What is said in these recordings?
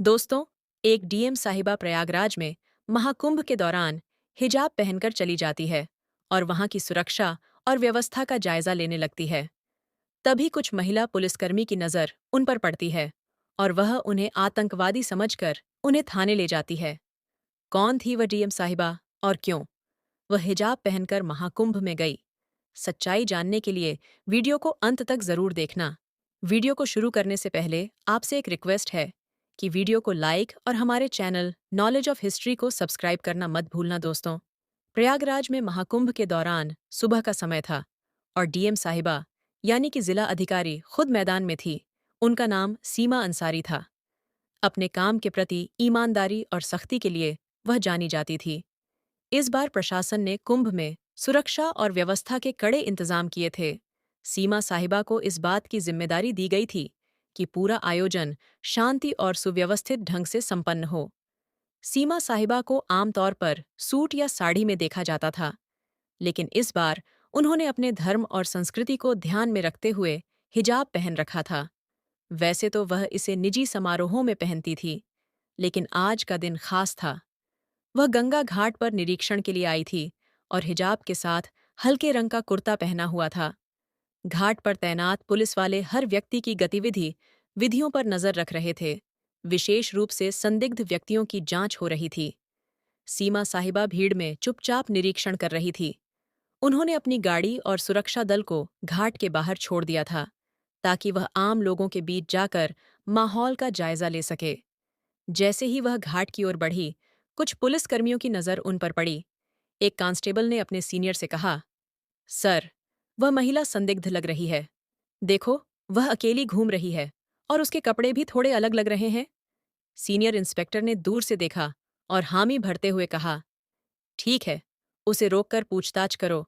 दोस्तों, एक डीएम साहिबा प्रयागराज में महाकुंभ के दौरान हिजाब पहनकर चली जाती है और वहां की सुरक्षा और व्यवस्था का जायजा लेने लगती है। तभी कुछ महिला पुलिसकर्मी की नजर उन पर पड़ती है और वह उन्हें आतंकवादी समझकर उन्हें थाने ले जाती है। कौन थी वह डीएम साहिबा और क्यों वह हिजाब पहनकर महाकुंभ में गई? सच्चाई जानने के लिए वीडियो को अंत तक जरूर देखना। वीडियो को शुरू करने से पहले आपसे एक रिक्वेस्ट है कि वीडियो को लाइक और हमारे चैनल नॉलेज ऑफ हिस्ट्री को सब्सक्राइब करना मत भूलना दोस्तों। प्रयागराज में महाकुंभ के दौरान सुबह का समय था और डीएम साहिबा यानी कि जिला अधिकारी खुद मैदान में थी। उनका नाम सीमा अंसारी था। अपने काम के प्रति ईमानदारी और सख्ती के लिए वह जानी जाती थी। इस बार प्रशासन ने कुंभ में सुरक्षा और व्यवस्था के कड़े इंतजाम किए थे। सीमा साहिबा को इस बात की जिम्मेदारी दी गई थी कि पूरा आयोजन शांति और सुव्यवस्थित ढंग से संपन्न हो। सीमा साहिबा को आमतौर पर सूट या साड़ी में देखा जाता था, लेकिन इस बार उन्होंने अपने धर्म और संस्कृति को ध्यान में रखते हुए हिजाब पहन रखा था। वैसे तो वह इसे निजी समारोहों में पहनती थी, लेकिन आज का दिन खास था। वह गंगा घाट पर निरीक्षण के लिए आई थी और हिजाब के साथ हल्के रंग का कुर्ता पहना हुआ था। घाट पर तैनात पुलिस वाले हर व्यक्ति की गतिविधि विधियों पर नजर रख रहे थे। विशेष रूप से संदिग्ध व्यक्तियों की जांच हो रही थी। सीमा साहिबा भीड़ में चुपचाप निरीक्षण कर रही थी। उन्होंने अपनी गाड़ी और सुरक्षा दल को घाट के बाहर छोड़ दिया था, ताकि वह आम लोगों के बीच जाकर माहौल का जायजा ले सके। जैसे ही वह घाट की ओर बढ़ी, कुछ पुलिसकर्मियों की नजर उन पर पड़ी। एक कांस्टेबल ने अपने सीनियर से कहा, सर, वह महिला संदिग्ध लग रही है। देखो, वह अकेली घूम रही है और उसके कपड़े भी थोड़े अलग लग रहे हैं। सीनियर इंस्पेक्टर ने दूर से देखा और हामी भरते हुए कहा, ठीक है, उसे रोककर पूछताछ करो।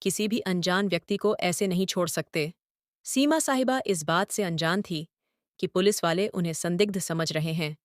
किसी भी अनजान व्यक्ति को ऐसे नहीं छोड़ सकते। सीमा साहिबा इस बात से अनजान थी कि पुलिस वाले उन्हें संदिग्ध समझ रहे हैं।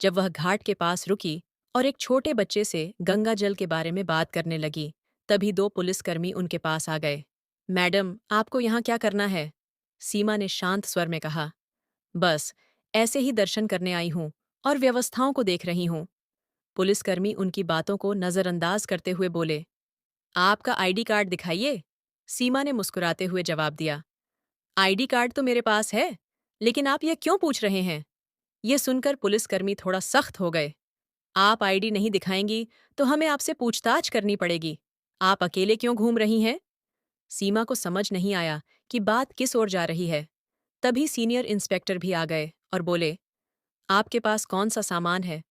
जब वह घाट के पास रुकी और एक छोटे बच्चे से गंगा जल के बारे में बात करने लगी, तभी दो पुलिसकर्मी उनके पास आ गए। मैडम, आपको यहाँ क्या करना है? सीमा ने शांत स्वर में कहा। बस, ऐसे ही दर्शन करने आई हूँ और व्यवस्थाओं को देख रही हूँ। पुलिसकर्मी उनकी बातों को नजरअंदाज करते हुए बोले, आपका आईडी कार्ड दिखाइए। सीमा ने मुस्कुराते हुए जवाब दिया, आईडी कार्ड तो मेरे पास है, लेकिन आप यह क्यों पूछ रहे हैं? ये सुनकर पुलिसकर्मी थोड़ा सख्त हो गए। आप आईडी नहीं दिखाएंगी तो हमें आपसे पूछताछ करनी पड़ेगी। आप अकेले क्यों घूम रही हैं? सीमा को समझ नहीं आया कि बात किस ओर जा रही है। तभी सीनियर इंस्पेक्टर भी आ गए और बोले, आपके पास कौन सा सामान है?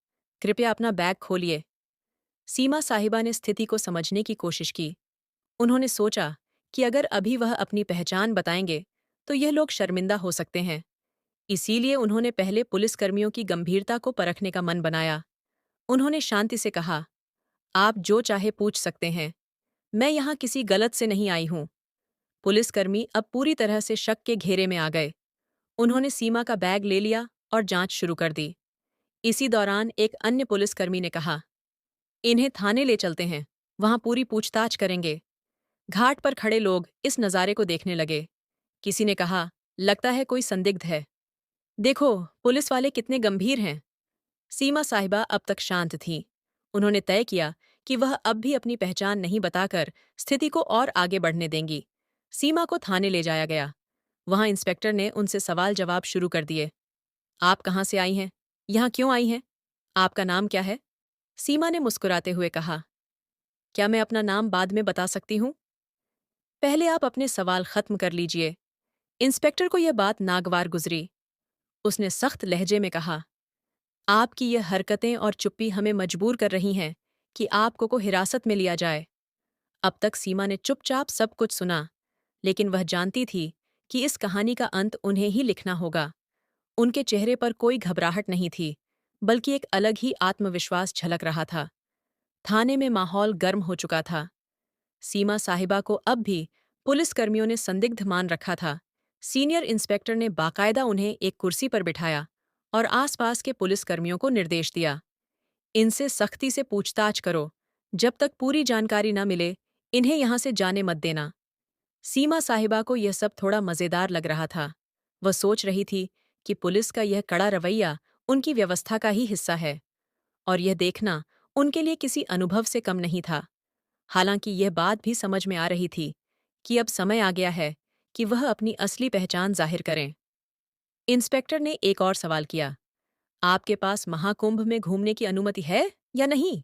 कृपया अपना बैग खोलिए। सीमा साहिबा ने स्थिति को समझने की कोशिश की। उन्होंने सोचा कि अगर अभी वह अपनी पहचान बताएंगे तो यह लोग शर्मिंदा हो सकते हैं। इसीलिए उन्होंने पहले पुलिसकर्मियों की गंभीरता को परखने का मन बनाया। उन्होंने शांति से कहा, आप जो चाहे पूछ सकते हैं। मैं यहाँ किसी गलत से नहीं आई हूँ। पुलिसकर्मी अब पूरी तरह से शक के घेरे में आ गए। उन्होंने सीमा का बैग ले लिया और जांच शुरू कर दी। इसी दौरान एक अन्य पुलिसकर्मी ने कहा, इन्हें थाने ले चलते हैं, वहां पूरी पूछताछ करेंगे। घाट पर खड़े लोग इस नज़ारे को देखने लगे। किसी ने कहा, लगता है कोई संदिग्ध है। देखो, पुलिस वाले कितने गंभीर हैं। सीमा साहिबा अब तक शांत थीं। उन्होंने तय किया कि वह अब भी अपनी पहचान नहीं बताकर स्थिति को और आगे बढ़ने देंगी। सीमा को थाने ले जाया गया। वहां इंस्पेक्टर ने उनसे सवाल जवाब शुरू कर दिए। आप कहाँ से आई हैं? यहाँ क्यों आई हैं? आपका नाम क्या है? सीमा ने मुस्कुराते हुए कहा, क्या मैं अपना नाम बाद में बता सकती हूँ? पहले आप अपने सवाल खत्म कर लीजिए। इंस्पेक्टर को यह बात नागवार गुजरी। उसने सख्त लहजे में कहा, आपकी यह हरकतें और चुप्पी हमें मजबूर कर रही हैं कि आपको को हिरासत में लिया जाए। अब तक सीमा ने चुपचाप सब कुछ सुना, लेकिन वह जानती थी कि इस कहानी का अंत उन्हें ही लिखना होगा। उनके चेहरे पर कोई घबराहट नहीं थी, बल्कि एक अलग ही आत्मविश्वास झलक रहा था। थाने में माहौल गर्म हो चुका था। सीमा साहिबा को अब भी पुलिसकर्मियों ने संदिग्ध मान रखा था। सीनियर इंस्पेक्टर ने बाकायदा उन्हें एक कुर्सी पर बिठाया और आसपास के पुलिसकर्मियों को निर्देश दिया, इनसे सख्ती से पूछताछ करो। जब तक पूरी जानकारी न मिले, इन्हें यहां से जाने मत देना। सीमा साहिबा को यह सब थोड़ा मजेदार लग रहा था। वह सोच रही थी कि पुलिस का यह कड़ा रवैया उनकी व्यवस्था का ही हिस्सा है, और यह देखना उनके लिए किसी अनुभव से कम नहीं था। हालांकि यह बात भी समझ में आ रही थी कि अब समय आ गया है कि वह अपनी असली पहचान जाहिर करें। इंस्पेक्टर ने एक और सवाल किया, आपके पास महाकुंभ में घूमने की अनुमति है या नहीं?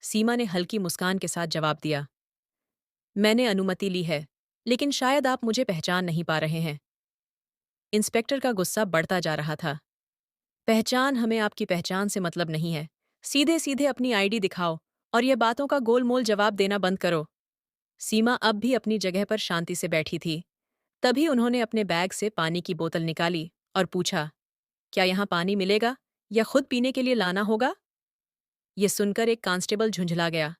सीमा ने हल्की मुस्कान के साथ जवाब दिया, मैंने अनुमति ली है, लेकिन शायद आप मुझे पहचान नहीं पा रहे हैं। इंस्पेक्टर का गुस्सा बढ़ता जा रहा था। पहचान, हमें आपकी पहचान से मतलब नहीं है। सीधे सीधे अपनी आईडी दिखाओ और ये बातों का गोलमोल जवाब देना बंद करो। सीमा अब भी अपनी जगह पर शांति से बैठी थी। तभी उन्होंने अपने बैग से पानी की बोतल निकाली और पूछा, क्या यहाँ पानी मिलेगा या खुद पीने के लिए लाना होगा? ये सुनकर एक कांस्टेबल झुंझला गया।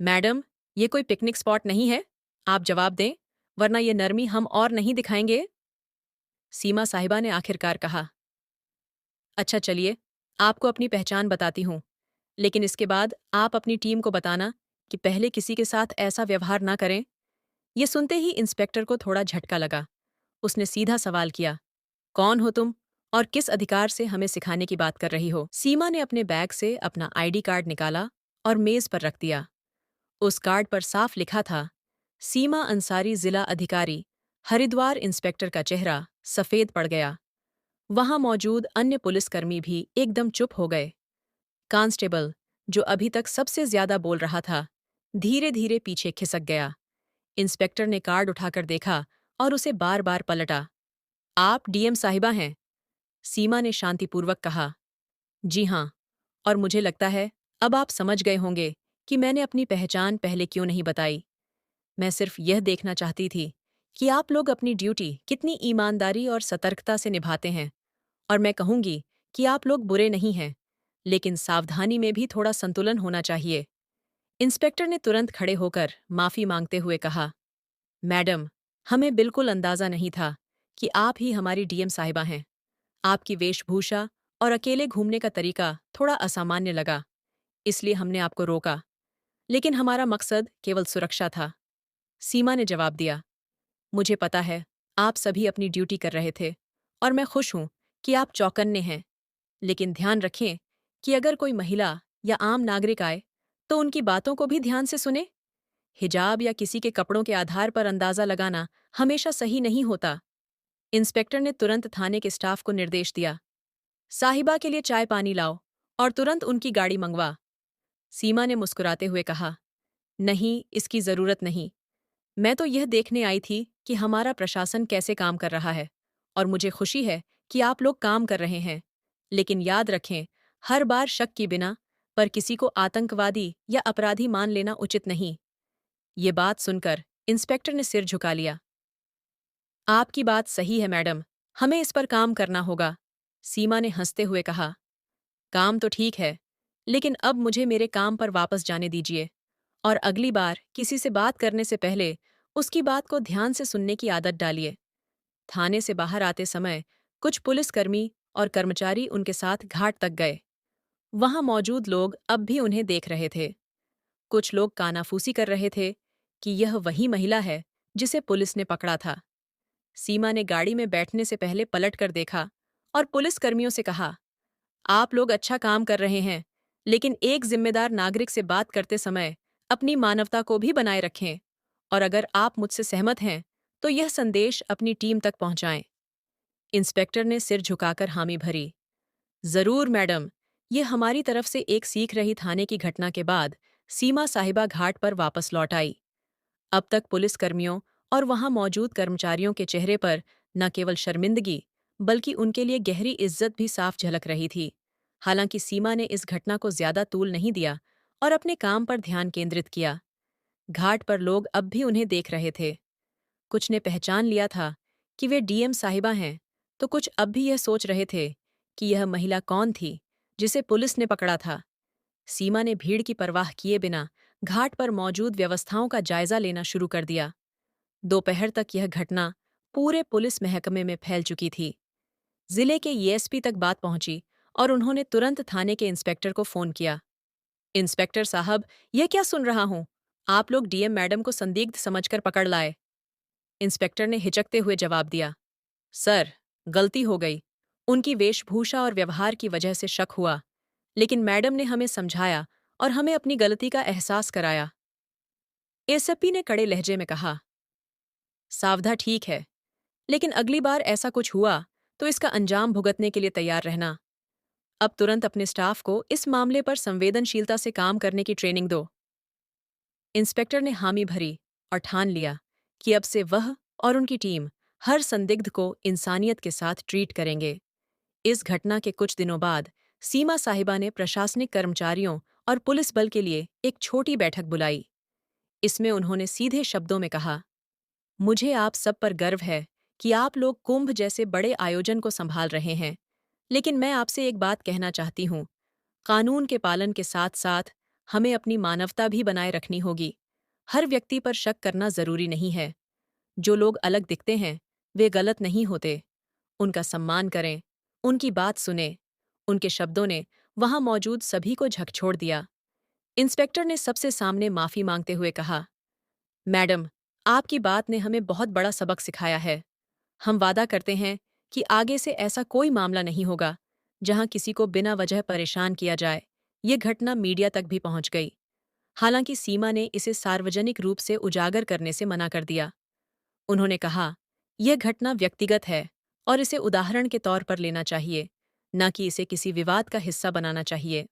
मैडम, ये कोई पिकनिक स्पॉट नहीं है। आप जवाब दें, वरना ये नरमी हम और नहीं दिखाएंगे। सीमा साहिबा ने आखिरकार कहा। अच्छा चलिए, आपको अपनी पहचान बताती हूँ, लेकिन इसके बाद आप अपनी टीम को बताना कि पहले किसी के साथ ऐसा व्यवहार ना करें। ये सुनते ही इंस्पेक्टर को थोड़ा झटका लगा। उसने सीधा सवाल किया, कौन हो तुम और किस अधिकार से हमें सिखाने की बात कर रही हो? सीमा ने अपने बैग से अपना आईडी कार्ड निकाला और मेज पर रख दिया। उस कार्ड पर साफ लिखा था, सीमा अंसारी, जिला अधिकारी, हरिद्वार। इंस्पेक्टर का चेहरा सफेद पड़ गया। वहां मौजूद अन्य पुलिसकर्मी भी एकदम चुप हो गए। कांस्टेबल, जो अभी तक सबसे ज्यादा बोल रहा था, धीरे धीरे पीछे खिसक गया। इंस्पेक्टर ने कार्ड उठाकर देखा और उसे बार बार पलटा। आप डीएम साहिबा हैं? सीमा ने शांतिपूर्वक कहा, जी हाँ, और मुझे लगता है अब आप समझ गए होंगे कि मैंने अपनी पहचान पहले क्यों नहीं बताई। मैं सिर्फ यह देखना चाहती थी कि आप लोग अपनी ड्यूटी कितनी ईमानदारी और सतर्कता से निभाते हैं, और मैं कहूंगी कि आप लोग बुरे नहीं हैं, लेकिन सावधानी में भी थोड़ा संतुलन होना चाहिए। इंस्पेक्टर ने तुरंत खड़े होकर माफी मांगते हुए कहा, मैडम, हमें बिल्कुल अंदाजा नहीं था कि आप ही हमारी डीएम साहिबा हैं। आपकी वेशभूषा और अकेले घूमने का तरीका थोड़ा असामान्य लगा, इसलिए हमने आपको रोका, लेकिन हमारा मकसद केवल सुरक्षा था। सीमा ने जवाब दिया, मुझे पता है आप सभी अपनी ड्यूटी कर रहे थे, और मैं खुश हूं कि आप चौकन्ने हैं, लेकिन ध्यान रखें कि अगर कोई महिला या आम नागरिक आए तो उनकी बातों को भी ध्यान से सुने। हिजाब या किसी के कपड़ों के आधार पर अंदाजा लगाना हमेशा सही नहीं होता। इंस्पेक्टर ने तुरंत थाने के स्टाफ को निर्देश दिया, साहिबा के लिए चाय पानी लाओ और तुरंत उनकी गाड़ी मंगवा। सीमा ने मुस्कुराते हुए कहा, नहीं, इसकी जरूरत नहीं। मैं तो यह देखने आई थी कि हमारा प्रशासन कैसे काम कर रहा है, और मुझे खुशी है कि आप लोग काम कर रहे हैं। लेकिन याद रखें, हर बार शक की बिना पर किसी को आतंकवादी या अपराधी मान लेना उचित नहीं। ये बात सुनकर इंस्पेक्टर ने सिर झुका लिया। आपकी बात सही है मैडम, हमें इस पर काम करना होगा। सीमा ने हंसते हुए कहा, काम तो ठीक है, लेकिन अब मुझे मेरे काम पर वापस जाने दीजिए, और अगली बार किसी से बात करने से पहले उसकी बात को ध्यान से सुनने की आदत डालिए। थाने से बाहर आते समय कुछ पुलिसकर्मी और कर्मचारी उनके साथ घाट तक गए। वहां मौजूद लोग अब भी उन्हें देख रहे थे। कुछ लोग कानाफूसी कर रहे थे कि यह वही महिला है जिसे पुलिस ने पकड़ा था। सीमा ने गाड़ी में बैठने से पहले पलट कर देखा और पुलिसकर्मियों से कहा, आप लोग अच्छा काम कर रहे हैं, लेकिन एक जिम्मेदार नागरिक से बात करते समय अपनी मानवता को भी बनाए रखें, और अगर आप मुझसे सहमत हैं तो यह संदेश अपनी टीम तक पहुंचाएं। इंस्पेक्टर ने सिर झुकाकर हामी भरी, जरूर मैडम। ये हमारी तरफ से एक सीख रही। थाने की घटना के बाद सीमा साहिबा घाट पर वापस लौट आई। अब तक पुलिसकर्मियों और वहां मौजूद कर्मचारियों के चेहरे पर न केवल शर्मिंदगी, बल्कि उनके लिए गहरी इज्जत भी साफ झलक रही थी। हालांकि सीमा ने इस घटना को ज्यादा तूल नहीं दिया और अपने काम पर ध्यान केंद्रित किया। घाट पर लोग अब भी उन्हें देख रहे थे। कुछ ने पहचान लिया था कि वे डीएम साहिबा हैं, तो कुछ अब भी यह सोच रहे थे कि यह महिला कौन थी जिसे पुलिस ने पकड़ा था। सीमा ने भीड़ की परवाह किए बिना घाट पर मौजूद व्यवस्थाओं का जायजा लेना शुरू कर दिया। दोपहर तक यह घटना पूरे पुलिस महकमे में फैल चुकी थी। जिले के एएसपी तक बात पहुंची और उन्होंने तुरंत थाने के इंस्पेक्टर को फोन किया। इंस्पेक्टर साहब, यह क्या सुन रहा हूं? आप लोग डीएम मैडम को संदिग्ध समझकर पकड़ लाए। इंस्पेक्टर ने हिचकते हुए जवाब दिया, सर, गलती हो गई। उनकी वेशभूषा और व्यवहार की वजह से शक हुआ, लेकिन मैडम ने हमें समझाया और हमें अपनी गलती का एहसास कराया। एसपी ने कड़े लहजे में कहा, सावधा ठीक है, लेकिन अगली बार ऐसा कुछ हुआ तो इसका अंजाम भुगतने के लिए तैयार रहना। अब तुरंत अपने स्टाफ को इस मामले पर संवेदनशीलता से काम करने की ट्रेनिंग दो। इंस्पेक्टर ने हामी भरी और ठान लिया कि अब से वह और उनकी टीम हर संदिग्ध को इंसानियत के साथ ट्रीट करेंगे। इस घटना के कुछ दिनों बाद सीमा साहिबा ने प्रशासनिक कर्मचारियों और पुलिस बल के लिए एक छोटी बैठक बुलाई। इसमें उन्होंने सीधे शब्दों में कहा, मुझे आप सब पर गर्व है कि आप लोग कुंभ जैसे बड़े आयोजन को संभाल रहे हैं, लेकिन मैं आपसे एक बात कहना चाहती हूँ। कानून के पालन के साथ साथ हमें अपनी मानवता भी बनाए रखनी होगी। हर व्यक्ति पर शक करना जरूरी नहीं है। जो लोग अलग दिखते हैं वे गलत नहीं होते। उनका सम्मान करें, उनकी बात सुने। उनके शब्दों ने वहां मौजूद सभी को झकझोर दिया। इंस्पेक्टर ने सबसे सामने माफी मांगते हुए कहा, मैडम, आपकी बात ने हमें बहुत बड़ा सबक सिखाया है। हम वादा करते हैं कि आगे से ऐसा कोई मामला नहीं होगा जहां किसी को बिना वजह परेशान किया जाए। ये घटना मीडिया तक भी पहुंच गई। हालांकि सीमा ने इसे सार्वजनिक रूप से उजागर करने से मना कर दिया। उन्होंने कहा, यह घटना व्यक्तिगत है और इसे उदाहरण के तौर पर लेना चाहिए, न कि इसे किसी विवाद का हिस्सा बनाना चाहिए।